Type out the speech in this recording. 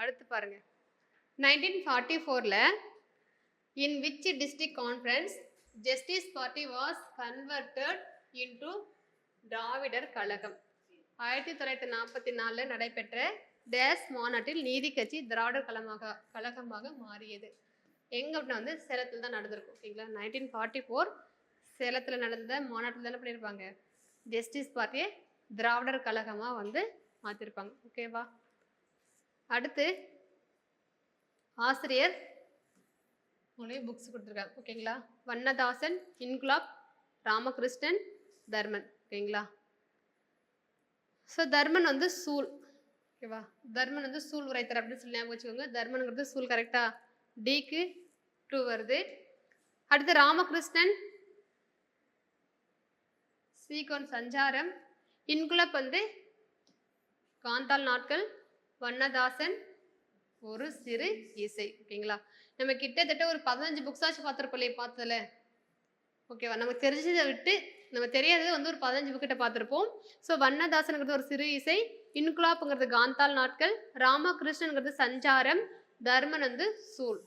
அடுத்து பாருங்க 1944ல in which district conference Justice Party was converted into Dravidar Kazhagam? 1944 நடைபெற்ற டேஸ் மாநாட்டில் நீதி கட்சி திராவிடர் கழகமாக மாறியது. எங்க அப்படின்னா வந்து சேலத்தில் தான் நடந்திருக்கும். ஓகேங்களா? 1944 சேலத்தில் நடந்த மாநாட்டில் தானே பண்ணியிருப்பாங்க, ஜஸ்டிஸ் பார்ட்டியை திராவிடர் கழகமாக வந்து மாற்றிருப்பாங்க. ஓகேவா? அடுத்து ஆசிரியர் உங்களுக்கு புக்ஸ் கொடுத்துருக்காங்க. ஓகேங்களா? வண்ணதாசன், இன்குலாப், ராமகிருஷ்ணன், தர்மன். ஓகேங்களா? ஸோ தர்மன் வந்து சூல். ஓகேவா? தர்மன் வந்து சூல் உரைத்தர் அப்படின்னு சொல்லி ஞாபகம் வச்சுக்கோங்க. தர்மனுங்கிறது சூல். கரெக்டா? டிக்கு 2 வருது. அடுத்து ராமகிருஷ்ணன் சீகோன் சஞ்சாரம், இன்குலப் வந்து காந்தால் நாட்கள், வண்ணதாசன் ஒரு சிறு இசை. ஓகேங்களா? நம்ம கிட்டத்தட்ட ஒரு 15 புக்ஸாச்சும் பார்த்துருப்போம். பார்த்ததுல ஓகேவா? நமக்கு தெரிஞ்சதை விட்டு நம்ம தெரியாதது வந்து ஒரு 15 புக்கிட்ட பார்த்துருப்போம். ஸோ வண்ணதாசனுங்கிறது ஒரு சிறு இசை, இன்குலாப்புங்கிறது காந்தால் நாட்கள், ராமகிருஷ்ணனுங்கிறது சஞ்சாரம், தர்மன் வந்து சூல்.